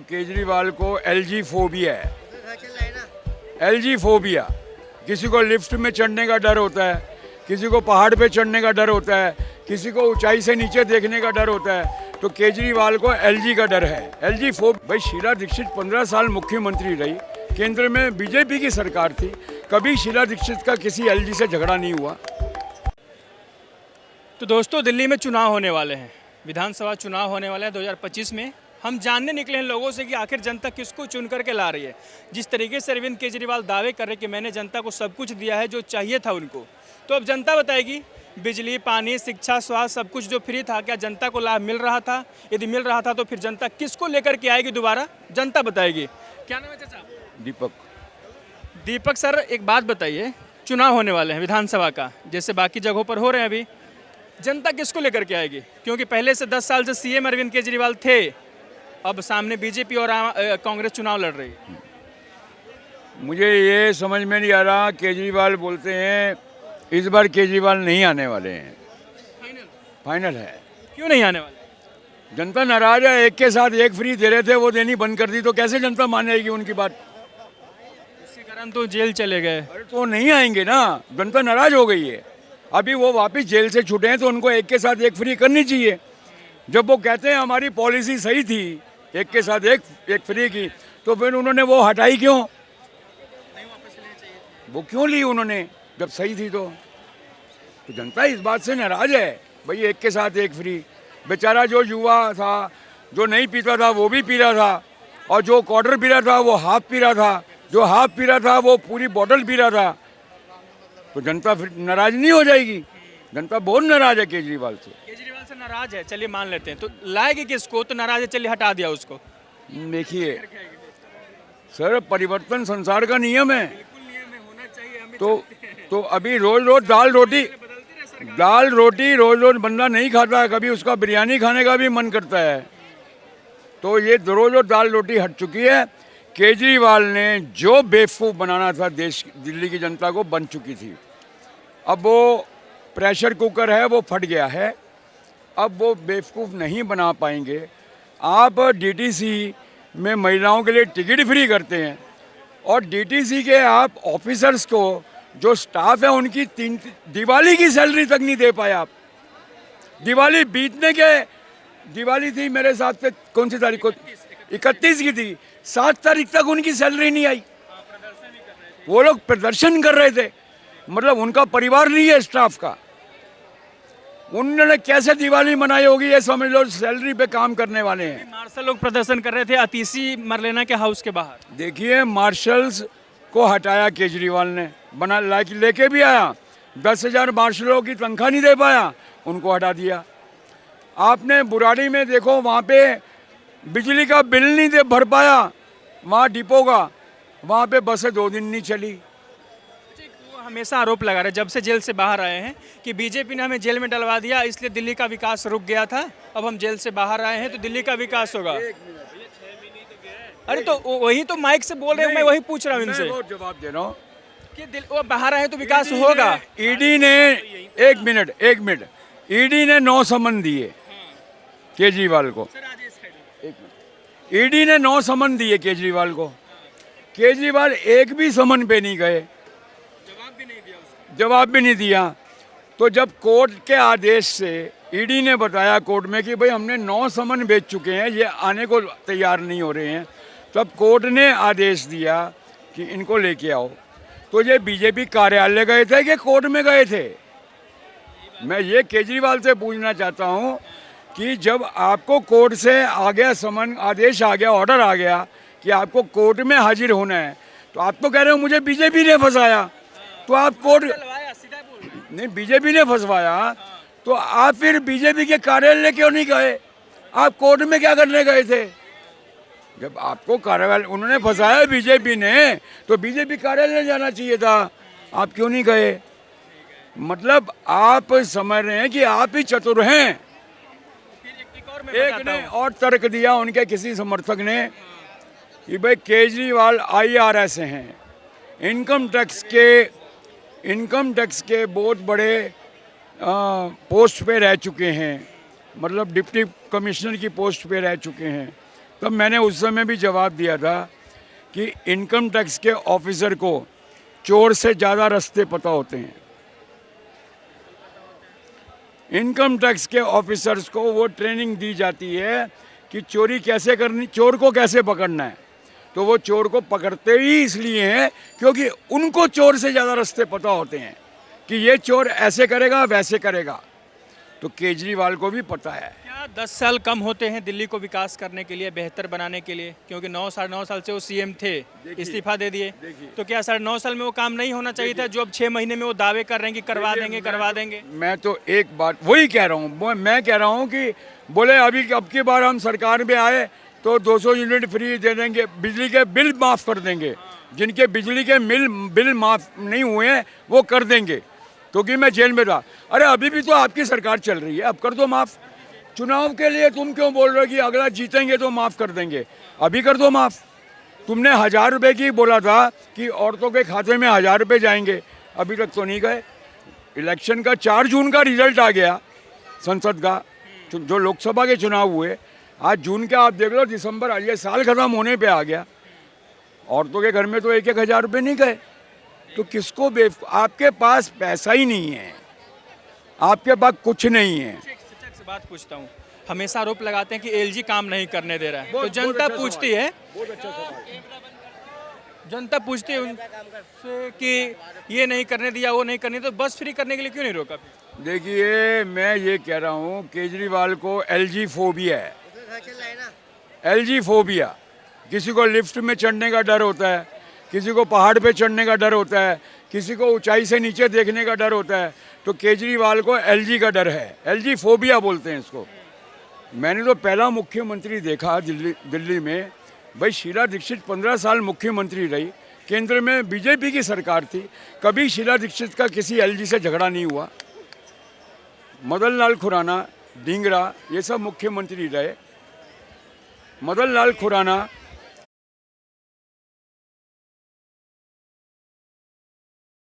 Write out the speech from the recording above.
केजरीवाल को LG phobia है। LG phobia, किसी को लिफ्ट में चढ़ने का डर होता है, किसी को पहाड़ पे चढ़ने का डर होता है, किसी को ऊंचाई से नीचे देखने का डर होता है, तो केजरीवाल को एलजी का डर है। LG fob. भाई शीला दीक्षित 15 साल मुख्यमंत्री रही, केंद्र में बीजेपी की सरकार थी, कभी शीला दीक्षित का किसी एलजी से झगड़ा नहीं हुआ। तो दोस्तों, दिल्ली में चुनाव होने वाले हैं, विधानसभा चुनाव होने वाले हैं 2025 में। हम जानने निकले हैं लोगों से कि आखिर जनता किसको चुन करके ला रही है। जिस तरीके से अरविंद केजरीवाल दावे कर रहे कि मैंने जनता को सब कुछ दिया है जो चाहिए था उनको, तो अब जनता बताएगी बिजली, पानी, शिक्षा, स्वास्थ्य सब कुछ जो फ्री था, क्या जनता को लाभ मिल रहा था? यदि मिल रहा था तो फिर जनता किसको लेकर के आएगी दोबारा, जनता बताएगी। क्या नाम है चाचा? दीपक। दीपक सर, एक बात बताइए, चुनाव होने वाले हैं विधानसभा का, जैसे बाकी जगहों पर हो रहे हैं अभी, जनता किसको लेकर के आएगी? क्योंकि पहले से 10 साल से सीएम अरविंद केजरीवाल थे, अब सामने बीजेपी और कांग्रेस चुनाव लड़ रही है। मुझे ये समझ में नहीं आ रहा, केजरीवाल बोलते हैं इस बार केजरीवाल नहीं आने वाले हैं। फाइनल है। क्यों नहीं आने वाले? जनता नाराज है। एक के साथ एक फ्री दे रहे थे, वो देनी बंद कर दी, तो कैसे जनता मानेगी उनकी बात? इसके कारण तो जेल चले गए। अरे तो वो नहीं आएंगे ना, जनता नाराज हो गई है। अभी वो वापस जेल से छूटे हैं तो उनको एक के साथ एक फ्री करनी चाहिए। जब वो कहते हैं हमारी पॉलिसी सही थी, एक के साथ एक फ्री की, तो फिर उन्होंने वो हटाई क्यों? वो क्यों ली उन्होंने जब सही थी? तो जनता इस बात से नाराज है, भाई एक के साथ एक फ्री। बेचारा जो युवा था, जो नहीं पीता था वो भी पी रहा था, और जो क्वार्टर पी रहा था वो हाफ पी रहा था, जो हाफ पी रहा था वो पूरी बोतल पी रहा था। तो जनता फिर नाराज नहीं हो जाएगी? जनता बहुत नाराज है केजरीवाल से। केजरीवाल से नाराज है, चलिए मान लेते हैं, तो लाएगी किसको? तो नाराज है, चलिए हटा दिया उसको। देखिए सर, परिवर्तन संसार का नियम है। तो अभी रोज रोज दाल रोटी रोज रोज बंदा नहीं खाता है, कभी उसका बिरयानी खाने का भी मन करता है। तो ये रोज रोज दाल रोटी हट चुकी है। केजरीवाल ने जो बेवकूफ़ बनाना था देश, दिल्ली की जनता को, बन चुकी थी। अब वो प्रेशर कुकर है, वो फट गया है, अब वो बेवकूफ़ नहीं बना पाएंगे। आप डीटीसी में महिलाओं के लिए टिकट फ्री करते हैं, और डीटीसी के आप ऑफिसर्स को, जो स्टाफ है, उनकी दिवाली की सैलरी तक नहीं दे पाए आप। दिवाली बीतने के, दिवाली थी मेरे साथ से कौन सी तारीख को? 31 की थी, 7 तारीख तक उनकी सैलरी नहीं आई। वो लोग प्रदर्शन कर रहे थे, मतलब उनका परिवार नहीं है स्टाफ का। उन्होंने कैसे दिवाली मनाई होगी ये समझ लो, सैलरी पे काम करने वाले हैं। मार्शल लोग प्रदर्शन कर रहे थे अतीसी मरलेना के हाउस के बाहर। देखिए, मार्शल्स को हटाया केजरीवाल ने, बना लेके भी आया, 10,000 मार्शलों की तनख्वाह नहीं दे पाया, उनको हटा दिया। आपने बुराड़ी में देखो, वहाँ पे बिजली का बिल नहीं दे भर पाया, वहाँ डिपो का, वहाँ पे बसें 2 दिन नहीं चली। वो हमेशा आरोप लगा रहे जब से जेल से बाहर आए हैं कि बीजेपी ने हमें जेल में डलवा दिया, इसलिए दिल्ली का विकास रुक गया था, अब हम जेल से बाहर आए हैं तो दिल्ली का विकास होगा। अरे तो वही तो माइक से बोल रहे हैं, मैं वही पूछ रहा हूँ इनसे, जवाब दे रहा हूँ कि वो बाहर आए तो विकास होगा। ईडी ने, एक मिनट, ईडी ने 9 समन दिए केजरीवाल को। ईडी ने 9 समन दिए केजरीवाल को। केजरीवाल एक भी समन पे नहीं गए, जवाब भी नहीं दिया। तो जब कोर्ट के आदेश से ईडी ने बताया कोर्ट में कि भाई हमने 9 समन भेज चुके हैं, ये आने को तैयार नहीं हो रहे हैं, तब कोर्ट ने आदेश दिया कि इनको लेके आओ। तो ये बीजेपी कार्यालय गए थे कि कोर्ट में गए थे? मैं ये केजरीवाल से पूछना चाहता हूँ कि जब आपको कोर्ट से आ गया समन, आदेश आ गया, ऑर्डर आ गया कि आपको कोर्ट में हाजिर होना है, तो आप तो कह रहे हो मुझे बीजेपी ने फंसाया, तो आप कोर्ट नहीं, बीजेपी ने फंसवाया, तो आप फिर बीजेपी के कार्यालय क्यों नहीं गए? आप कोर्ट में क्या करने गए थे? जब आपको कार्यालय, उन्होंने फंसाया बीजेपी ने, तो बीजेपी कार्यालय जाना चाहिए था, आप क्यों नहीं गए? मतलब आप समझ रहे हैं कि आप ही चतुर हैं। एक ने और तर्क दिया उनके किसी समर्थक ने कि भाई केजरीवाल IRS से हैं, इनकम टैक्स के बहुत बड़े पोस्ट पे रह चुके हैं, मतलब डिप्टी कमिश्नर की पोस्ट पे रह चुके हैं, तब मैंने उस समय भी जवाब दिया था कि इनकम टैक्स के ऑफिसर को चोर से ज़्यादा रास्ते पता होते हैं। इनकम टैक्स के ऑफिसर्स को वो ट्रेनिंग दी जाती है कि चोरी कैसे करनी, चोर को कैसे पकड़ना है। तो वो चोर को पकड़ते ही इसलिए हैं क्योंकि उनको चोर से ज़्यादा रास्ते पता होते हैं कि ये चोर ऐसे करेगा वैसे करेगा। तो केजरीवाल को भी पता है। क्या 10 साल कम होते हैं दिल्ली को विकास करने के लिए, बेहतर बनाने के लिए? क्योंकि 9 साल से वो सीएम थे, इस्तीफा दे दिए। तो क्या 9.5 साल में वो काम नहीं होना चाहिए था जो अब 6 महीने में वो दावे कर रहे हैं कि करवा देंगे? मैं तो एक बात वही कह रहा हूँ, मैं कह रहा हूँ कि बोले अभी अब की बार हम सरकार में आए तो 200 यूनिट फ्री दे देंगे, बिजली के बिल माफ़ कर देंगे, जिनके बिजली के बिल माफ़ नहीं हुए हैं वो कर देंगे, क्योंकि मैं जेल में था। अरे अभी भी तो आपकी सरकार चल रही है, अब कर दो माफ़। चुनाव के लिए तुम क्यों बोल रहे हो कि अगला जीतेंगे तो माफ़ कर देंगे? अभी कर दो माफ़। तुमने 1000 रुपये की बोला था कि औरतों के खाते में 1000 रुपये जाएंगे, अभी तक तो नहीं गए। इलेक्शन का 4 जून का रिजल्ट आ गया संसद का, जो लोकसभा के चुनाव हुए। आज जून का आप देख लो, दिसंबर, ये साल खत्म होने पे आ गया, औरतों के घर में तो 1-1 हज़ार रुपये नहीं गए। तो किसको आपके पास पैसा ही नहीं है, आपके पास कुछ नहीं है। शिक्षक से बात पूछता हूँ, हमेशा आरोप लगाते हैं कि एलजी काम नहीं करने दे रहा है, तो जनता पूछती है, जनता पूछती है उनसे कि ये नहीं करने दिया, वो नहीं करने, तो बस फ्री करने के लिए क्यों नहीं रोका? देखिए, मैं ये कह रहा हूँ केजरीवाल को एलजी फोबिया है। एलजी फोबिया, किसी को लिफ्ट में चढ़ने का डर होता है, किसी को पहाड़ पे चढ़ने का डर होता है, किसी को ऊंचाई से नीचे देखने का डर होता है। तो केजरीवाल को एलजी का डर है, एलजी फोबिया बोलते हैं इसको। मैंने तो पहला मुख्यमंत्री देखा दिल्ली में, भाई शीला दीक्षित 15 साल मुख्यमंत्री रही, केंद्र में बीजेपी की सरकार थी, कभी शीला दीक्षित का किसी एलजी से झगड़ा नहीं हुआ। मदन लाल खुराना, ढींगरा, ये सब मुख्यमंत्री रहे। मदन लाल खुराना